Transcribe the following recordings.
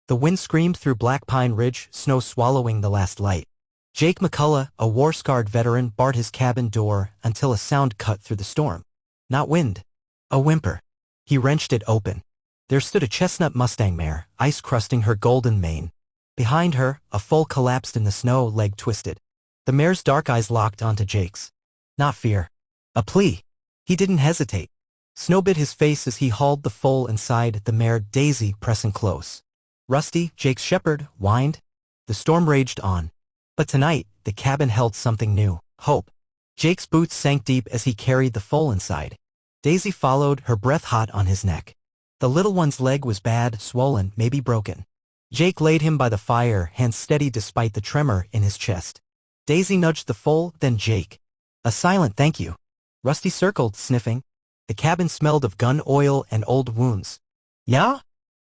The wind screamed through Black Pine Ridge, snow swallowing the last light. Jake McCullough, a war-scarred veteran, barred his cabin door until a sound cut through the storm. Not wind. A whimper. He wrenched it open. There stood a chestnut mustang mare, ice crusting her golden mane. Behind her, a foal collapsed in the snow, leg twisted. The mare's dark eyes locked onto Jake's. Not fear. A plea. He didn't hesitate. Snow bit his face as he hauled the foal inside, the mare, Daisy, pressing close. Rusty, Jake's shepherd, whined. The storm raged on. But tonight, the cabin held something new, hope. Jake's boots sank deep as he carried the foal inside. Daisy followed, her breath hot on his neck. The little one's leg was bad, swollen, maybe broken. Jake laid him by the fire, hands steady despite the tremor in his chest. Daisy nudged the foal, then Jake. A silent thank you. Rusty circled, sniffing. The cabin smelled of gun oil and old wounds. Yeah?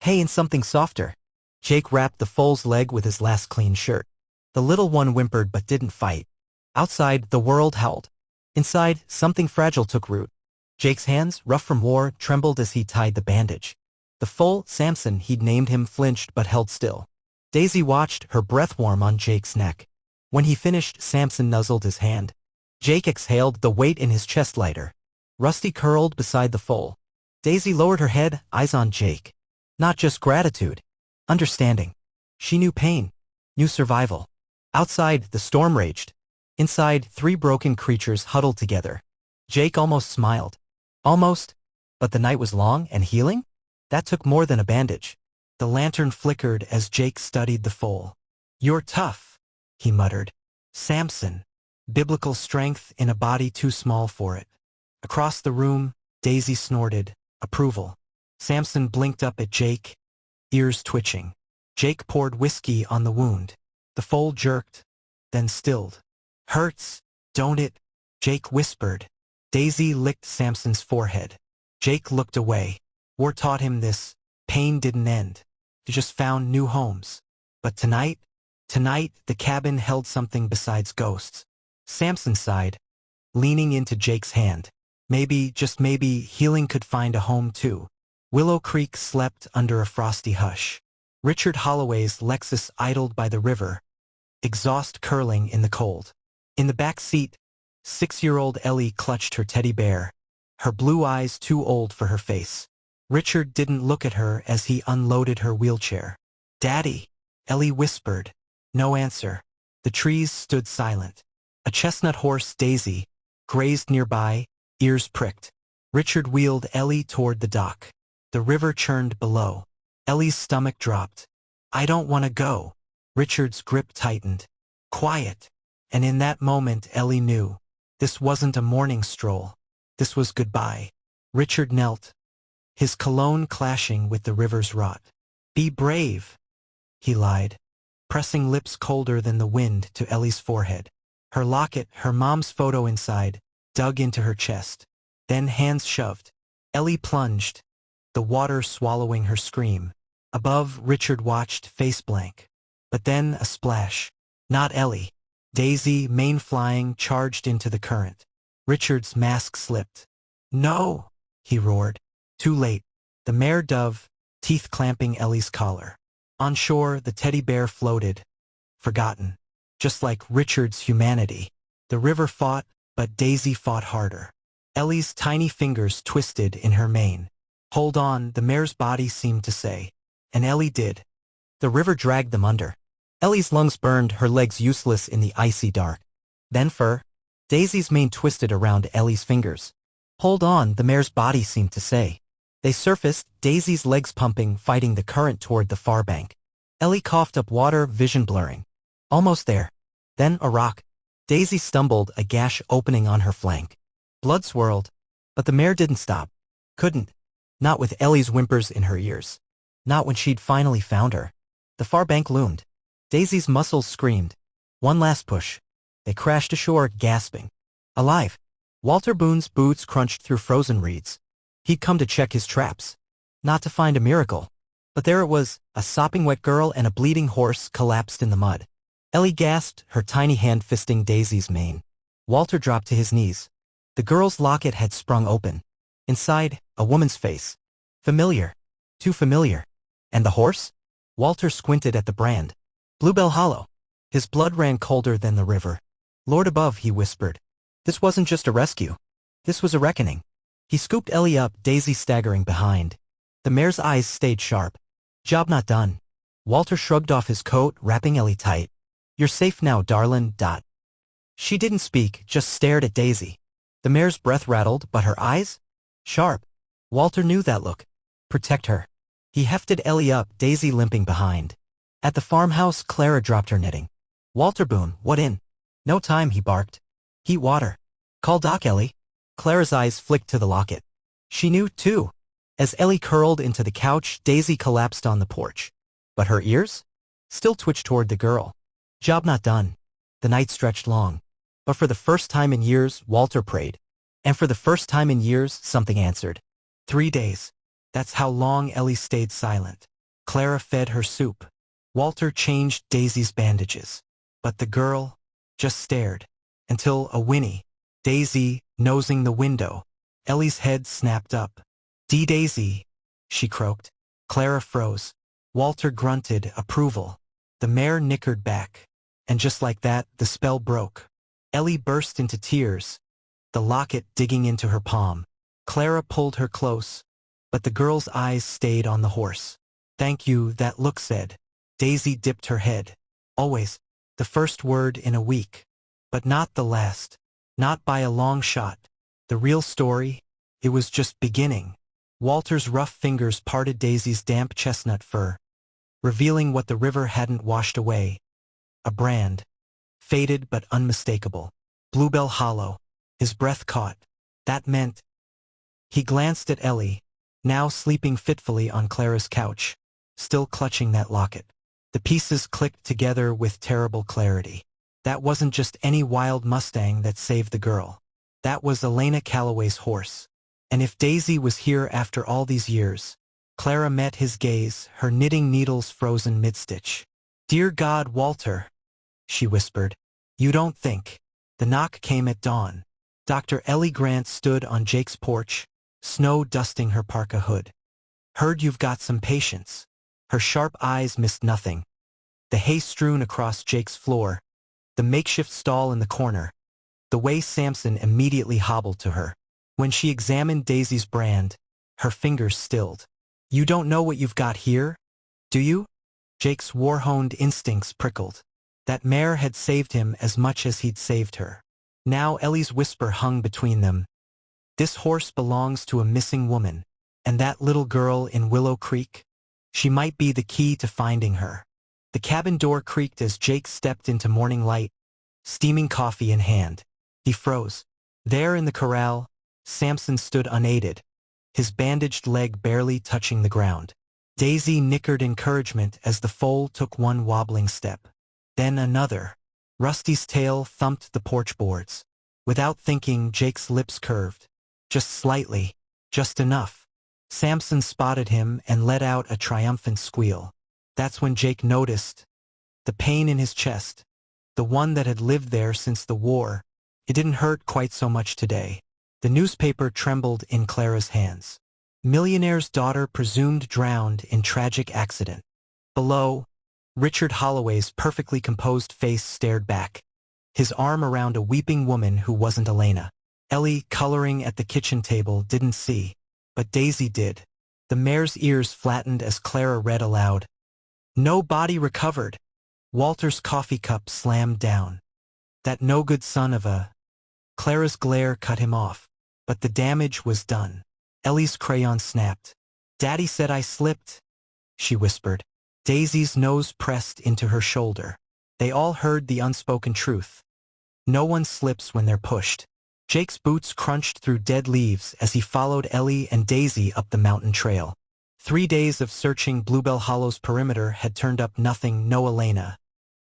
Hay and something softer. Jake wrapped the foal's leg with his last clean shirt. The little one whimpered but didn't fight. Outside, the world howled. Inside, something fragile took root. Jake's hands, rough from war, trembled as he tied the bandage. The foal, Samson, he'd named him, flinched but held still. Daisy watched, her breath warm on Jake's neck. When he finished, Samson nuzzled his hand. Jake exhaled, the weight in his chest lighter. Rusty curled beside the foal. Daisy lowered her head, eyes on Jake. Not just gratitude. Understanding. She knew pain. Knew survival. Outside, the storm raged. Inside, 3 broken creatures huddled together. Jake almost smiled. Almost? But the night was long and healing? That took more than a bandage. The lantern flickered as Jake studied the foal. You're tough, he muttered. Samson. Biblical strength in a body too small for it. Across the room, Daisy snorted, approval. Samson blinked up at Jake, ears twitching. Jake poured whiskey on the wound. The foal jerked, then stilled. Hurts, don't it? Jake whispered. Daisy licked Samson's forehead. Jake looked away. War taught him this. Pain didn't end. He just found new homes. But tonight, the cabin held something besides ghosts. Samson sighed, leaning into Jake's hand. Maybe, just maybe, healing could find a home too. Willow Creek slept under a frosty hush. Richard Holloway's Lexus idled by the river, exhaust curling in the cold. In the back seat, 6-year-old Ellie clutched her teddy bear, her blue eyes too old for her face. Richard didn't look at her as he unloaded her wheelchair. Daddy, Ellie whispered. No answer. The trees stood silent. A chestnut horse, Daisy, grazed nearby, ears pricked. Richard wheeled Ellie toward the dock. The river churned below. Ellie's stomach dropped. I don't want to go. Richard's grip tightened. Quiet. And in that moment, Ellie knew. This wasn't a morning stroll. This was goodbye. Richard knelt, his cologne clashing with the river's rot. Be brave, he lied, pressing lips colder than the wind to Ellie's forehead. Her locket, her mom's photo inside, dug into her chest. Then hands shoved. Ellie plunged, the water swallowing her scream. Above, Richard watched, face blank. But then a splash. Not Ellie. Daisy, mane flying, charged into the current. Richard's mask slipped. No, he roared. Too late. The mare dove, teeth clamping Ellie's collar. On shore, the teddy bear floated, forgotten. Just like Richard's humanity. The river fought, but Daisy fought harder. Ellie's tiny fingers twisted in her mane. Hold on, the mare's body seemed to say. And Ellie did. The river dragged them under. Ellie's lungs burned, her legs useless in the icy dark. Then fur. Daisy's mane twisted around Ellie's fingers. Hold on, the mare's body seemed to say. They surfaced, Daisy's legs pumping, fighting the current toward the far bank. Ellie coughed up water, vision blurring. Almost there. Then a rock. Daisy stumbled, a gash opening on her flank. Blood swirled. But the mare didn't stop. Couldn't. Not with Ellie's whimpers in her ears. Not when she'd finally found her. The far bank loomed. Daisy's muscles screamed. One last push. They crashed ashore, gasping. Alive. Walter Boone's boots crunched through frozen reeds. He'd come to check his traps. Not to find a miracle. But there it was, a sopping wet girl and a bleeding horse collapsed in the mud. Ellie gasped, her tiny hand fisting Daisy's mane. Walter dropped to his knees. The girl's locket had sprung open. Inside, a woman's face. Familiar. Too familiar. And the horse? Walter squinted at the brand. Bluebell Hollow. His blood ran colder than the river. Lord above, he whispered. This wasn't just a rescue. This was a reckoning. He scooped Ellie up, Daisy staggering behind. The mare's eyes stayed sharp. Job not done. Walter shrugged off his coat, wrapping Ellie tight. You're safe now, darlin'. She didn't speak, just stared at Daisy. The mare's breath rattled, but her eyes? Sharp. Walter knew that look. Protect her. He hefted Ellie up, Daisy limping behind. At the farmhouse, Clara dropped her knitting. Walter Boone, what in? No time, he barked. Heat water. Call Doc, Ellie. Clara's eyes flicked to the locket. She knew, too. As Ellie curled into the couch, Daisy collapsed on the porch. But her ears? Still twitched toward the girl. Job not done. The night stretched long. But for the first time in years, Walter prayed. And for the first time in years, something answered. 3 days. That's how long Ellie stayed silent. Clara fed her soup. Walter changed Daisy's bandages. But the girl just stared. Until a whinny. Daisy, nosing the window. Ellie's head snapped up. Daisy, she croaked. Clara froze. Walter grunted approval. The mare nickered back. And just like that, the spell broke. Ellie burst into tears, the locket digging into her palm. Clara pulled her close, but the girl's eyes stayed on the horse. Thank you, that look said. Daisy dipped her head. Always, the first word in a week. But not the last. Not by a long shot. The real story, it was just beginning. Walter's rough fingers parted Daisy's damp chestnut fur, revealing what the river hadn't washed away. A brand. Faded but unmistakable. Bluebell Hollow. His breath caught. That meant... He glanced at Ellie, now sleeping fitfully on Clara's couch, still clutching that locket. The pieces clicked together with terrible clarity. That wasn't just any wild mustang that saved the girl. That was Elena Calloway's horse. And if Daisy was here after all these years... Clara met his gaze, her knitting needles frozen mid-stitch. Dear God, Walter, she whispered. You don't think. The knock came at dawn. Dr. Ellie Grant stood on Jake's porch, snow dusting her parka hood. Heard you've got some patience. Her sharp eyes missed nothing. The hay strewn across Jake's floor, the makeshift stall in the corner, the way Samson immediately hobbled to her. When she examined Daisy's brand, her fingers stilled. You don't know what you've got here, do you? Jake's war-honed instincts prickled. That mare had saved him as much as he'd saved her. Now Ellie's whisper hung between them. This horse belongs to a missing woman, and that little girl in Willow Creek, she might be the key to finding her. The cabin door creaked as Jake stepped into morning light, steaming coffee in hand. He froze. There in the corral, Samson stood unaided, his bandaged leg barely touching the ground. Daisy nickered encouragement as the foal took one wobbling step. Then another. Rusty's tail thumped the porch boards. Without thinking, Jake's lips curved. Just slightly. Just enough. Samson spotted him and let out a triumphant squeal. That's when Jake noticed. The pain in his chest. The one that had lived there since the war. It didn't hurt quite so much today. The newspaper trembled in Clara's hands. Millionaire's daughter presumed drowned in tragic accident. Below, Richard Holloway's perfectly composed face stared back, his arm around a weeping woman who wasn't Elena. Ellie, coloring at the kitchen table, didn't see, but Daisy did. The mare's ears flattened as Clara read aloud. No body recovered. Walter's coffee cup slammed down. That no-good son of a... Clara's glare cut him off, but the damage was done. Ellie's crayon snapped. Daddy said I slipped, she whispered. Daisy's nose pressed into her shoulder. They all heard the unspoken truth. No one slips when they're pushed. Jake's boots crunched through dead leaves as he followed Ellie and Daisy up the mountain trail. 3 days of searching Bluebell Hollow's perimeter had turned up nothing, no Elena.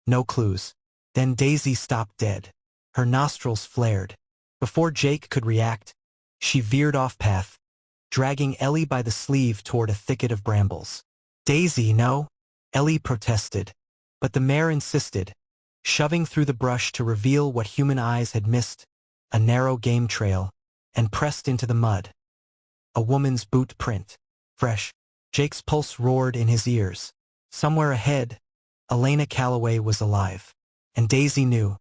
No clues. Then Daisy stopped dead. Her nostrils flared. Before Jake could react, she veered off path, dragging Ellie by the sleeve toward a thicket of brambles. Daisy, no, Ellie protested, but the mare insisted, shoving through the brush to reveal what human eyes had missed, a narrow game trail, and pressed into the mud. A woman's boot print. Fresh. Jake's pulse roared in his ears. Somewhere ahead, Elena Calloway was alive. And Daisy knew.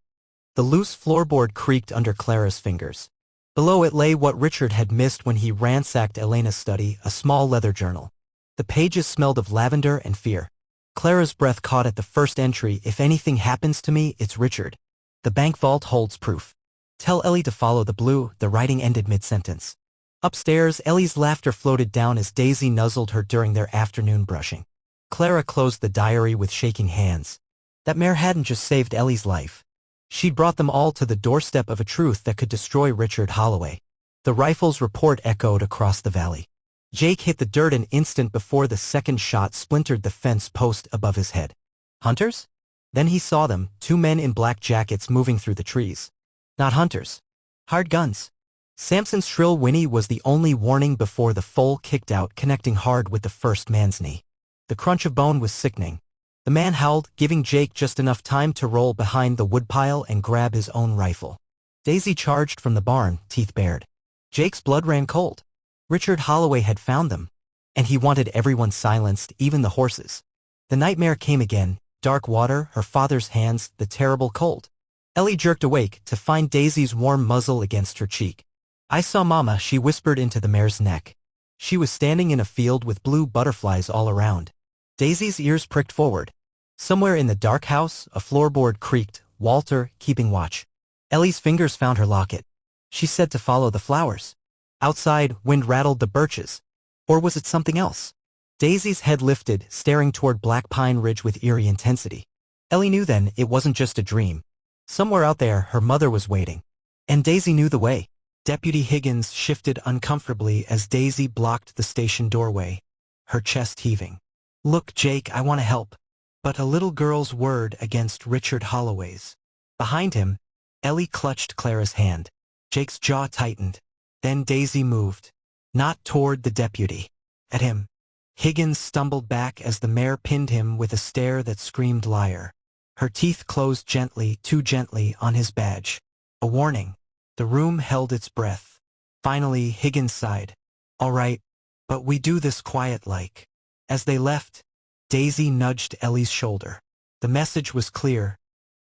The loose floorboard creaked under Clara's fingers. Below it lay what Richard had missed when he ransacked Elena's study, a small leather journal. The pages smelled of lavender and fear. Clara's breath caught at the first entry. If anything happens to me, it's Richard. The bank vault holds proof. Tell Ellie to follow the blue. The writing ended mid-sentence. Upstairs, Ellie's laughter floated down as Daisy nuzzled her during their afternoon brushing. Clara closed the diary with shaking hands. That mare hadn't just saved Ellie's life. She'd brought them all to the doorstep of a truth that could destroy Richard Holloway. The rifle's report echoed across the valley. Jake hit the dirt an instant before the second shot splintered the fence post above his head. Hunters? Then he saw them, 2 men in black jackets moving through the trees. Not hunters. Hard guns. Samson's shrill whinny was the only warning before the foal kicked out, connecting hard with the first man's knee. The crunch of bone was sickening. The man howled, giving Jake just enough time to roll behind the woodpile and grab his own rifle. Daisy charged from the barn, teeth bared. Jake's blood ran cold. Richard Holloway had found them, and he wanted everyone silenced, even the horses. The nightmare came again, dark water, her father's hands, the terrible cold. Ellie jerked awake to find Daisy's warm muzzle against her cheek. I saw Mama, she whispered into the mare's neck. She was standing in a field with blue butterflies all around. Daisy's ears pricked forward. Somewhere in the dark house, a floorboard creaked, Walter, keeping watch. Ellie's fingers found her locket. She said to follow the flowers. Outside, wind rattled the birches. Or was it something else? Daisy's head lifted, staring toward Black Pine Ridge with eerie intensity. Ellie knew then it wasn't just a dream. Somewhere out there, her mother was waiting. And Daisy knew the way. Deputy Higgins shifted uncomfortably as Daisy blocked the station doorway, her chest heaving. Look, Jake, I want to help. But a little girl's word against Richard Holloway's. Behind him, Ellie clutched Clara's hand. Jake's jaw tightened. Then Daisy moved. Not toward the deputy. At him. Higgins stumbled back as the mare pinned him with a stare that screamed liar. Her teeth closed gently, too gently, on his badge. A warning. The room held its breath. Finally, Higgins sighed. All right, but we do this quiet-like. As they left, Daisy nudged Ellie's shoulder. The message was clear.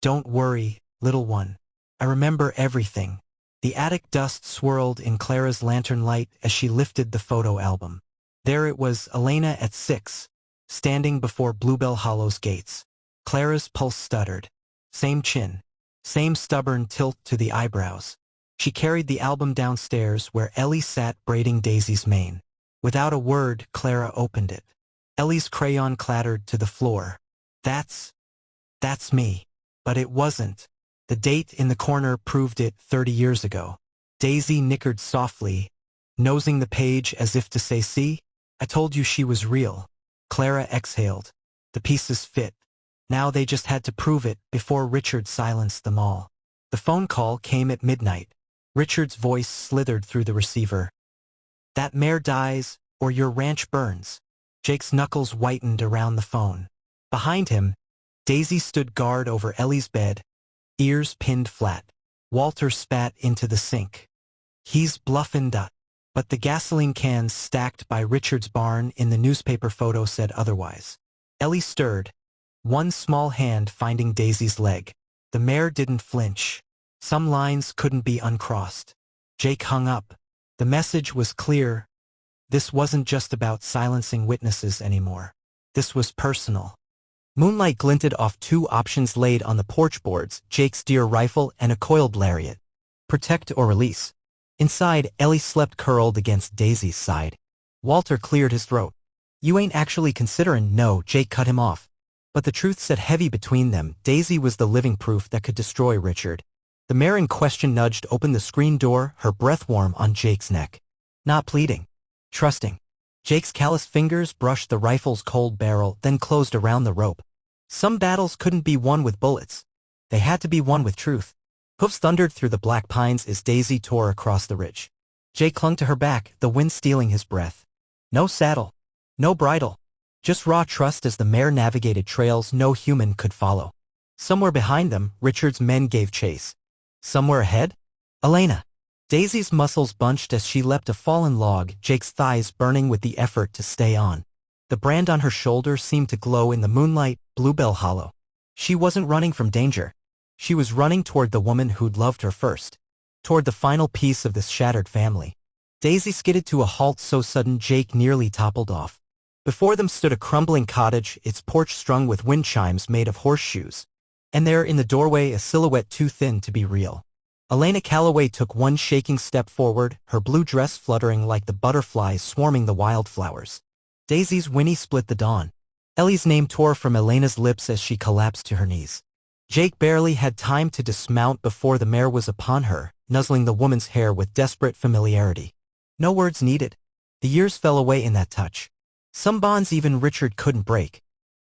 Don't worry, little one. I remember everything. The attic dust swirled in Clara's lantern light as she lifted the photo album. There it was, Elena at 6, standing before Bluebell Hollow's gates. Clara's pulse stuttered. Same chin. Same stubborn tilt to the eyebrows. She carried the album downstairs where Ellie sat braiding Daisy's mane. Without a word, Clara opened it. Ellie's crayon clattered to the floor. That's me. But it wasn't. The date in the corner proved it 30 years ago. Daisy nickered softly, nosing the page as if to say, see? I told you she was real. Clara exhaled. The pieces fit. Now they just had to prove it before Richard silenced them all. The phone call came at midnight. Richard's voice slithered through the receiver. That mare dies, or your ranch burns. Jake's knuckles whitened around the phone. Behind him, Daisy stood guard over Ellie's bed, ears pinned flat. Walter spat into the sink. He's bluffin' dot. But the gasoline cans stacked by Richard's barn in the newspaper photo said otherwise. Ellie stirred, one small hand finding Daisy's leg. The mare didn't flinch. Some lines couldn't be uncrossed. Jake hung up. The message was clear. This wasn't just about silencing witnesses anymore. This was personal. Moonlight glinted off 2 options laid on the porch boards, Jake's deer rifle and a coiled lariat. Protect or release. Inside, Ellie slept curled against Daisy's side. Walter cleared his throat. You ain't actually considerin', no, Jake cut him off. But the truth sat heavy between them. Daisy was the living proof that could destroy Richard. The mare in question nudged open the screen door, her breath warm on Jake's neck. Not pleading. Trusting. Jake's calloused fingers brushed the rifle's cold barrel, then closed around the rope. Some battles couldn't be won with bullets. They had to be won with truth. Hoofs thundered through the black pines as Daisy tore across the ridge. Jake clung to her back, the wind stealing his breath. No saddle. No bridle. Just raw trust as the mare navigated trails no human could follow. Somewhere behind them, Richard's men gave chase. Somewhere ahead? Elena. Daisy's muscles bunched as she leapt a fallen log, Jake's thighs burning with the effort to stay on. The brand on her shoulder seemed to glow in the moonlight, Bluebell Hollow. She wasn't running from danger. She was running toward the woman who'd loved her first. Toward the final piece of this shattered family. Daisy skidded to a halt so sudden Jake nearly toppled off. Before them stood a crumbling cottage, its porch strung with wind chimes made of horseshoes. And there in the doorway a silhouette too thin to be real. Elena Calloway took one shaking step forward, her blue dress fluttering like the butterflies swarming the wildflowers. Daisy's whinny split the dawn. Ellie's name tore from Elena's lips as she collapsed to her knees. Jake barely had time to dismount before the mare was upon her, nuzzling the woman's hair with desperate familiarity. No words needed. The years fell away in that touch. Some bonds even Richard couldn't break.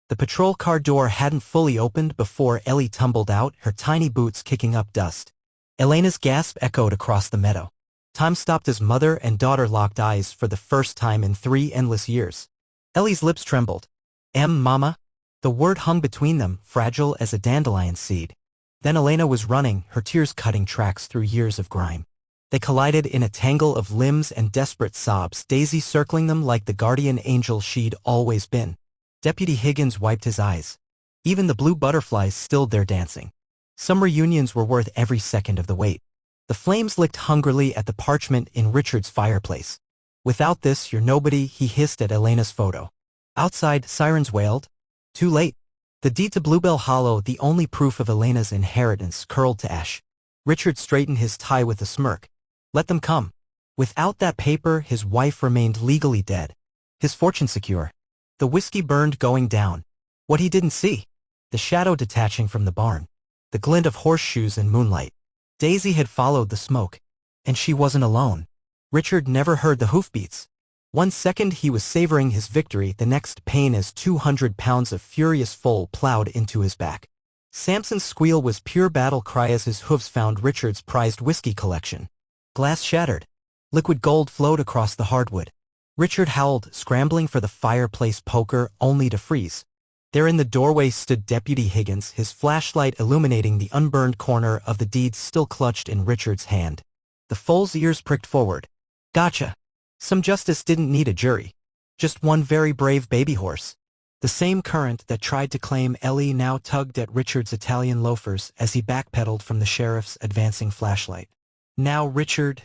The patrol car door hadn't fully opened before Ellie tumbled out, her tiny boots kicking up dust. Elena's gasp echoed across the meadow. Time stopped as mother and daughter locked eyes for the first time in 3 endless years. Ellie's lips trembled. Mama? The word hung between them, fragile as a dandelion seed. Then Elena was running, her tears cutting tracks through years of grime. They collided in a tangle of limbs and desperate sobs, Daisy circling them like the guardian angel she'd always been. Deputy Higgins wiped his eyes. Even the blue butterflies stilled their dancing. Some reunions were worth every second of the wait. The flames licked hungrily at the parchment in Richard's fireplace. Without this, you're nobody, he hissed at Elena's photo. Outside, sirens wailed. Too late. The deed to Bluebell Hollow, the only proof of Elena's inheritance, curled to ash. Richard straightened his tie with a smirk. Let them come. Without that paper, his wife remained legally dead. His fortune secure. The whiskey burned going down. What he didn't see. The shadow detaching from the barn. The glint of horseshoes in moonlight. Daisy had followed the smoke. And she wasn't alone. Richard never heard the hoofbeats. 1 second he was savoring his victory, the next pain as 200 pounds of furious foal plowed into his back. Samson's squeal was pure battle cry as his hooves found Richard's prized whiskey collection. Glass shattered. Liquid gold flowed across the hardwood. Richard howled, scrambling for the fireplace poker, only to freeze. There in the doorway stood Deputy Higgins, his flashlight illuminating the unburned corner of the deed still clutched in Richard's hand. The foal's ears pricked forward. Gotcha. Some justice didn't need a jury. Just one very brave baby horse. The same current that tried to claim Ellie now tugged at Richard's Italian loafers as he backpedaled from the sheriff's advancing flashlight. Now Richard,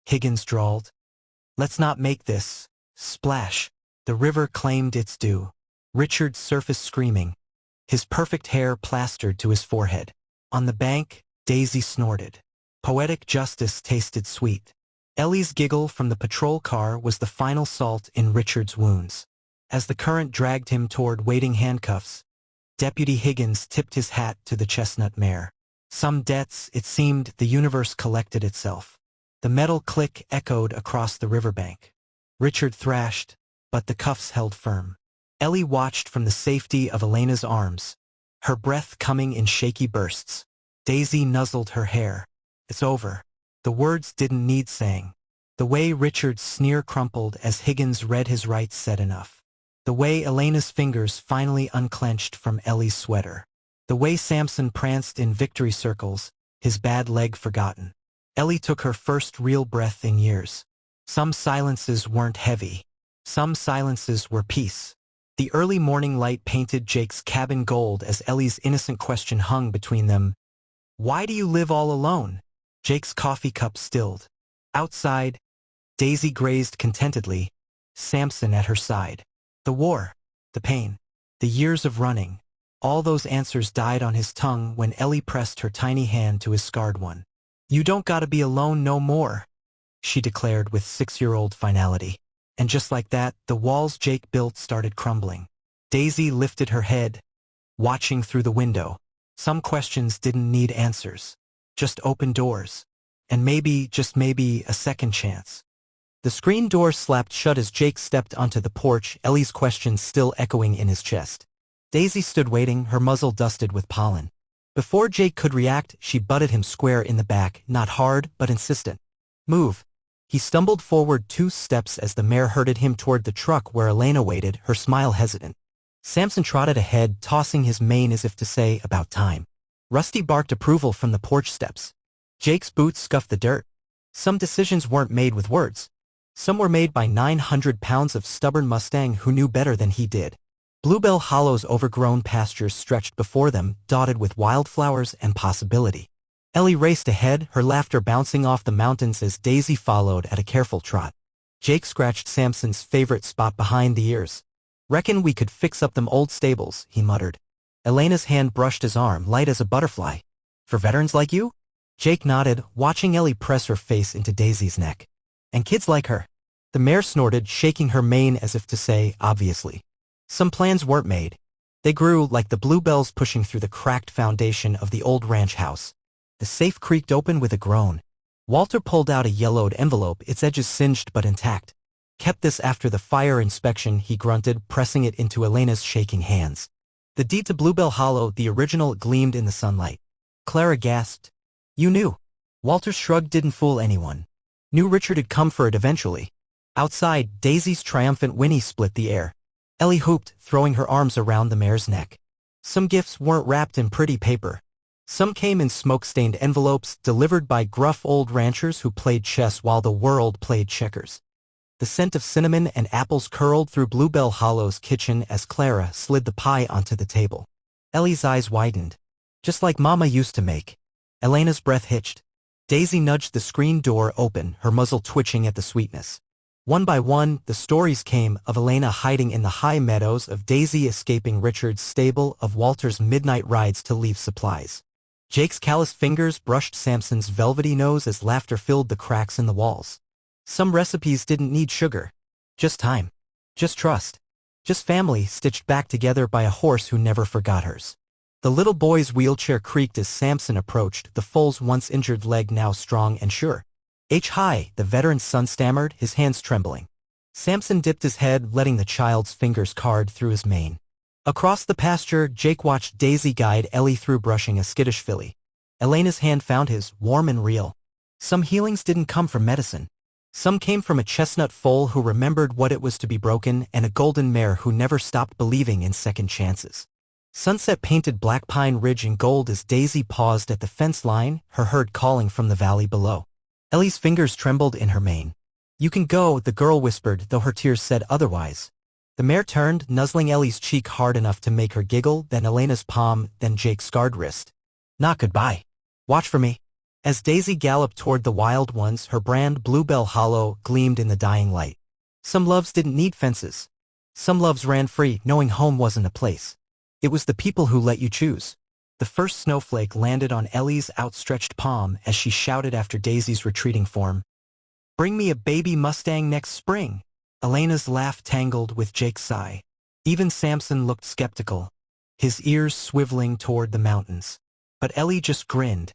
Higgins drawled. Let's not make this. Splash. The river claimed its due. Richard surfaced screaming, his perfect hair plastered to his forehead. On the bank, Daisy snorted. Poetic justice tasted sweet. Ellie's giggle from the patrol car was the final salt in Richard's wounds. As the current dragged him toward waiting handcuffs, Deputy Higgins tipped his hat to the chestnut mare. Some debts, it seemed, the universe collected itself. The metal click echoed across the riverbank. Richard thrashed, but the cuffs held firm. Ellie watched from the safety of Elena's arms, her breath coming in shaky bursts. Daisy nuzzled her hair. It's over. The words didn't need saying. The way Richard's sneer crumpled as Higgins read his rights said enough. The way Elena's fingers finally unclenched from Ellie's sweater. The way Samson pranced in victory circles, his bad leg forgotten. Ellie took her first real breath in years. Some silences weren't heavy. Some silences were peace. The early morning light painted Jake's cabin gold as Ellie's innocent question hung between them. Why do you live all alone? Jake's coffee cup stilled. Outside, Daisy grazed contentedly, Samson at her side. The war, the pain, the years of running, all those answers died on his tongue when Ellie pressed her tiny hand to his scarred one. You don't gotta be alone no more, she declared with 6-year-old finality. And just like that, the walls Jake built started crumbling. Daisy lifted her head, watching through the window. Some questions didn't need answers, just open doors. And maybe, just maybe, a second chance. The screen door slapped shut as Jake stepped onto the porch, Ellie's questions still echoing in his chest. Daisy stood waiting, her muzzle dusted with pollen. Before Jake could react, she butted him square in the back, not hard, but insistent. Move. He stumbled forward 2 steps as the mare herded him toward the truck where Elena waited, her smile hesitant. Samson trotted ahead, tossing his mane as if to say, about time. Rusty barked approval from the porch steps. Jake's boots scuffed the dirt. Some decisions weren't made with words. Some were made by 900 pounds of stubborn mustang who knew better than he did. Bluebell Hollow's overgrown pastures stretched before them, dotted with wildflowers and possibility. Ellie raced ahead, her laughter bouncing off the mountains as Daisy followed at a careful trot. Jake scratched Samson's favorite spot behind the ears. "Reckon we could fix up them old stables," he muttered. Elena's hand brushed his arm, light as a butterfly. "For veterans like you?" Jake nodded, watching Ellie press her face into Daisy's neck. "And kids like her." The mare snorted, shaking her mane as if to say, obviously. Some plans weren't made. They grew like the bluebells pushing through the cracked foundation of the old ranch house. The safe creaked open with a groan. Walter pulled out a yellowed envelope, its edges singed but intact. "Kept this after the fire inspection," he grunted, pressing it into Elena's shaking hands. The deed to Bluebell Hollow, the original, gleamed in the sunlight. Clara gasped. "You knew." Walter's shrug didn't fool anyone. Knew Richard had come for it eventually. Outside, Daisy's triumphant whinny split the air. Ellie whooped, throwing her arms around the mare's neck. Some gifts weren't wrapped in pretty paper. Some came in smoke-stained envelopes delivered by gruff old ranchers who played chess while the world played checkers. The scent of cinnamon and apples curled through Bluebell Hollow's kitchen as Clara slid the pie onto the table. Ellie's eyes widened. "Just like Mama used to make." Elena's breath hitched. Daisy nudged the screen door open, her muzzle twitching at the sweetness. One by one, the stories came of Elena hiding in the high meadows, of Daisy escaping Richard's stable, of Walter's midnight rides to leave supplies. Jake's calloused fingers brushed Samson's velvety nose as laughter filled the cracks in the walls. Some recipes didn't need sugar. Just time. Just trust. Just family stitched back together by a horse who never forgot hers. The little boy's wheelchair creaked as Samson approached, the foal's once injured leg now strong and sure. "Hi," the veteran's son stammered, his hands trembling. Samson dipped his head, letting the child's fingers card through his mane. Across the pasture, Jake watched Daisy guide Ellie through brushing a skittish filly. Elena's hand found his, warm and real. Some healings didn't come from medicine. Some came from a chestnut foal who remembered what it was to be broken, and a golden mare who never stopped believing in second chances. Sunset painted Black Pine Ridge in gold as Daisy paused at the fence line, her herd calling from the valley below. Ellie's fingers trembled in her mane. "You can go," the girl whispered, though her tears said otherwise. The mare turned, nuzzling Ellie's cheek hard enough to make her giggle, then Elena's palm, then Jake's scarred wrist. "Not goodbye. Watch for me." As Daisy galloped toward the wild ones, her brand Bluebell Hollow gleamed in the dying light. Some loves didn't need fences. Some loves ran free, knowing home wasn't a place. It was the people who let you choose. The first snowflake landed on Ellie's outstretched palm as she shouted after Daisy's retreating form. "Bring me a baby mustang next spring." Elena's laugh tangled with Jake's sigh. Even Samson looked skeptical, his ears swiveling toward the mountains. But Ellie just grinned,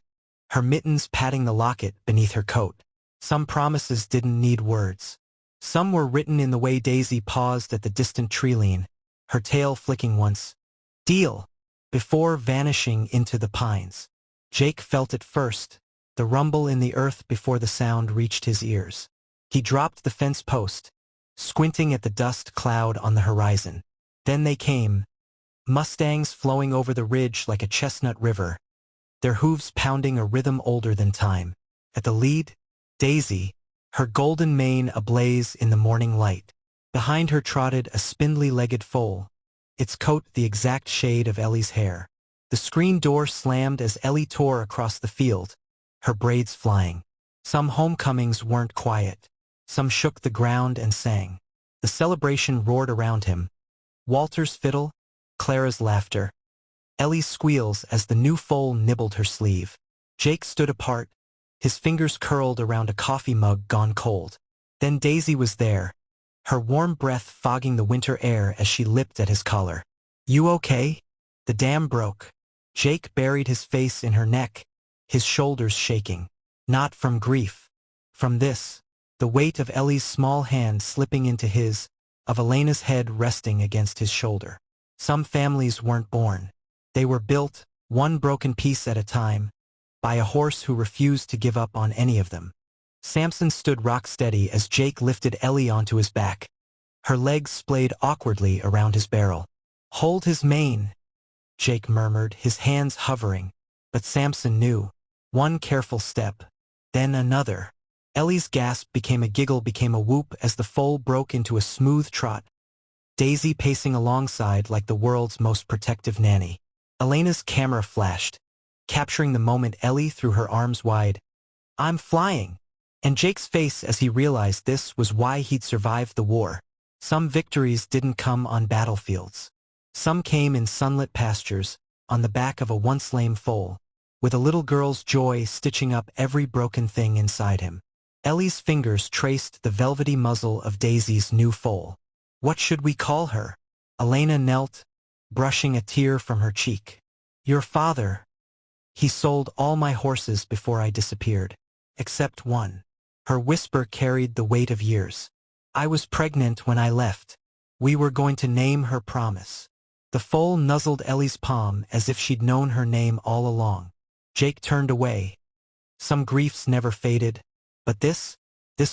her mittens patting the locket beneath her coat. Some promises didn't need words. Some were written in the way Daisy paused at the distant tree lean, her tail flicking once. "Deal," before vanishing into the pines. Jake felt it first, the rumble in the earth before the sound reached his ears. He dropped the fence post, squinting at the dust cloud on the horizon. Then they came, mustangs flowing over the ridge like a chestnut river, their hooves pounding a rhythm older than time. At the lead, Daisy, her golden mane ablaze in the morning light. Behind her trotted a spindly-legged foal, its coat the exact shade of Ellie's hair. The screen door slammed as Ellie tore across the field, her braids flying. Some homecomings weren't quiet. Some shook the ground and sang. The celebration roared around him. Walter's fiddle, Clara's laughter, Ellie's squeals as the new foal nibbled her sleeve. Jake stood apart, his fingers curled around a coffee mug gone cold. Then Daisy was there, her warm breath fogging the winter air as she lipped at his collar. "You okay?" The dam broke. Jake buried his face in her neck, his shoulders shaking. Not from grief. From this, the weight of Ellie's small hand slipping into his, of Elena's head resting against his shoulder. Some families weren't born. They were built, one broken piece at a time, by a horse who refused to give up on any of them. Samson stood rock-steady as Jake lifted Ellie onto his back. Her legs splayed awkwardly around his barrel. "Hold his mane," Jake murmured, his hands hovering. But Samson knew. One careful step, then another. Ellie's gasp became a giggle, became a whoop as the foal broke into a smooth trot, Daisy pacing alongside like the world's most protective nanny. Elena's camera flashed, capturing the moment. Ellie threw her arms wide. "I'm flying!" And Jake's face as he realized this was why he'd survived the war. Some victories didn't come on battlefields. Some came in sunlit pastures, on the back of a once lame foal, with a little girl's joy stitching up every broken thing inside him. Ellie's fingers traced the velvety muzzle of Daisy's new foal. "What should we call her?" Elena knelt, brushing a tear from her cheek. "Your father. He sold all my horses before I disappeared. Except one." Her whisper carried the weight of years. "I was pregnant when I left. We were going to name her Promise." The foal nuzzled Ellie's palm as if she'd known her name all along. Jake turned away. Some griefs never faded, but this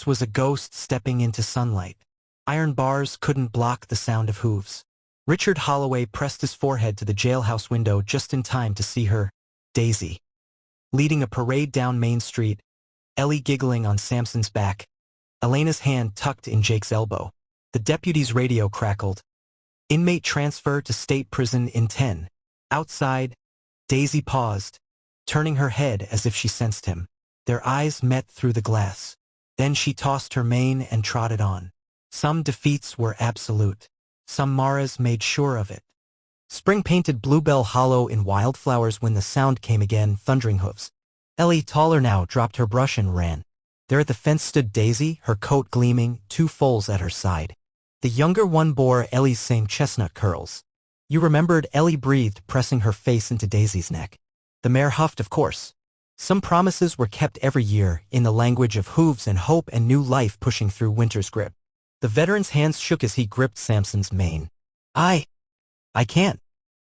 was a ghost stepping into sunlight. Iron bars couldn't block the sound of hooves. Richard Holloway pressed his forehead to the jailhouse window just in time to see her, Daisy, leading a parade down Main Street, Ellie giggling on Samson's back, Elena's hand tucked in Jake's elbow. The deputy's radio crackled. "Inmate transfer to state prison in 10. Outside." Daisy paused, turning her head as if she sensed him. Their eyes met through the glass. Then she tossed her mane and trotted on. Some defeats were absolute. Some mares made sure of it. Spring painted Bluebell Hollow in wildflowers when the sound came again, thundering hooves. Ellie, taller now, dropped her brush and ran. There at the fence stood Daisy, her coat gleaming, two foals at her side. The younger one bore Ellie's same chestnut curls. "You remembered?" Ellie breathed, pressing her face into Daisy's neck. The mare huffed, "Of course." Some promises were kept every year, in the language of hooves and hope and new life pushing through winter's grip. The veteran's hands shook as he gripped Samson's mane. I can't."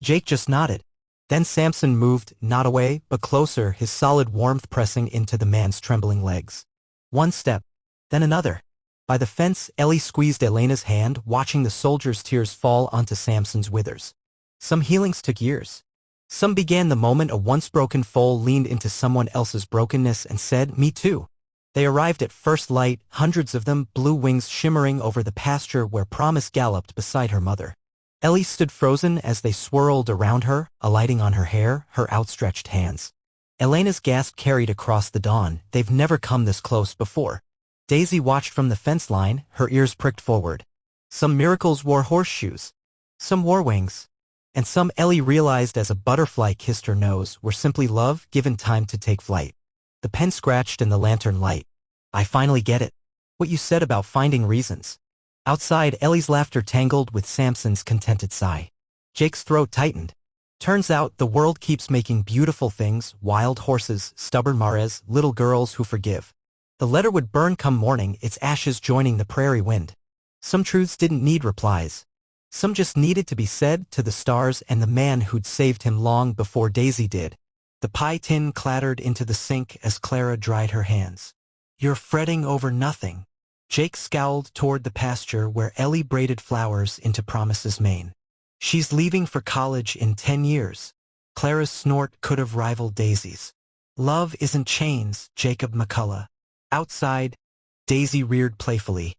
Jake just nodded. Then Samson moved, not away, but closer, his solid warmth pressing into the man's trembling legs. One step, then another. By the fence, Ellie squeezed Elena's hand, watching the soldier's tears fall onto Samson's withers. Some healings took years. Some began the moment a once-broken foal leaned into someone else's brokenness and said, "Me too." They arrived at first light, hundreds of them, blue wings shimmering over the pasture where Promise galloped beside her mother. Ellie stood frozen as they swirled around her, alighting on her hair, her outstretched hands. Elena's gasp carried across the dawn. "They've never come this close before." Daisy watched from the fence line, her ears pricked forward. Some miracles wore horseshoes. Some wore wings. And some, Ellie realized as a butterfly kissed her nose, were simply love given time to take flight. The pen scratched in the lantern light. "I finally get it. What you said about finding reasons." Outside, Ellie's laughter tangled with Samson's contented sigh. Jake's throat tightened. Turns out the world keeps making beautiful things, wild horses, stubborn mares, little girls who forgive. The letter would burn come morning, its ashes joining the prairie wind. Some truths didn't need replies. Some just needed to be said to the stars and the man who'd saved him long before Daisy did. The pie tin clattered into the sink as Clara dried her hands. "You're fretting over nothing." Jake scowled toward the pasture where Ellie braided flowers into Promise's mane. "She's leaving for college in 10 years. Clara's snort could have rivaled Daisy's. "Love isn't chains, Jacob McCullough." Outside, Daisy reared playfully,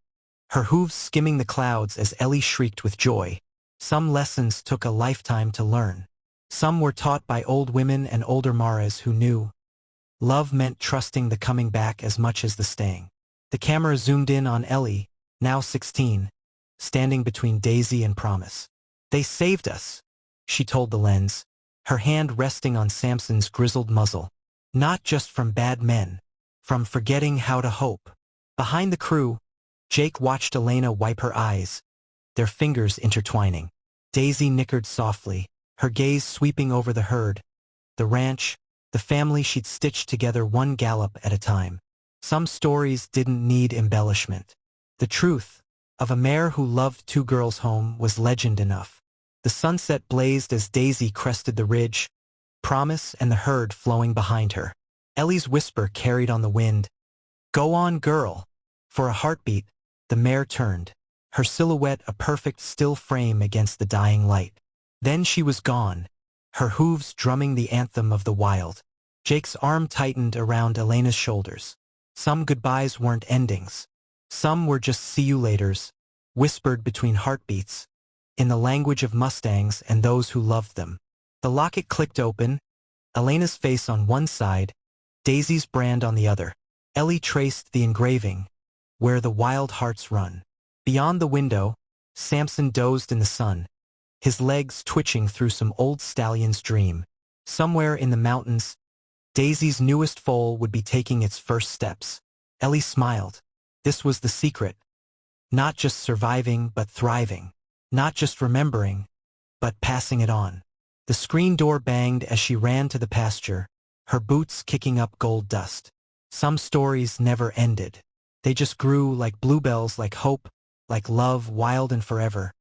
her hooves skimming the clouds as Ellie shrieked with joy. Some lessons took a lifetime to learn. Some were taught by old women and older mares who knew. Love meant trusting the coming back as much as the staying. The camera zoomed in on Ellie, now 16, standing between Daisy and Promise. "They saved us," she told the lens, her hand resting on Samson's grizzled muzzle. "Not just from bad men, from forgetting how to hope." Behind the crew, Jake watched Elena wipe her eyes, their fingers intertwining. Daisy nickered softly, her gaze sweeping over the herd, the ranch, the family she'd stitched together one gallop at a time. Some stories didn't need embellishment. The truth of a mare who loved two girls home was legend enough. The sunset blazed as Daisy crested the ridge, Promise and the herd flowing behind her. Ellie's whisper carried on the wind. "Go on, girl." For a heartbeat, the mare turned, her silhouette a perfect still frame against the dying light. Then she was gone, her hooves drumming the anthem of the wild. Jake's arm tightened around Elena's shoulders. Some goodbyes weren't endings. Some were just see you laters, whispered between heartbeats, in the language of mustangs and those who loved them. The locket clicked open, Elena's face on one side, Daisy's brand on the other. Ellie traced the engraving, where the wild hearts run. Beyond the window, Samson dozed in the sun, his legs twitching through some old stallion's dream. Somewhere in the mountains, Daisy's newest foal would be taking its first steps. Ellie smiled. This was the secret. Not just surviving, but thriving. Not just remembering, but passing it on. The screen door banged as she ran to the pasture, her boots kicking up gold dust. Some stories never ended. They just grew like bluebells, like hope, like love, wild and forever.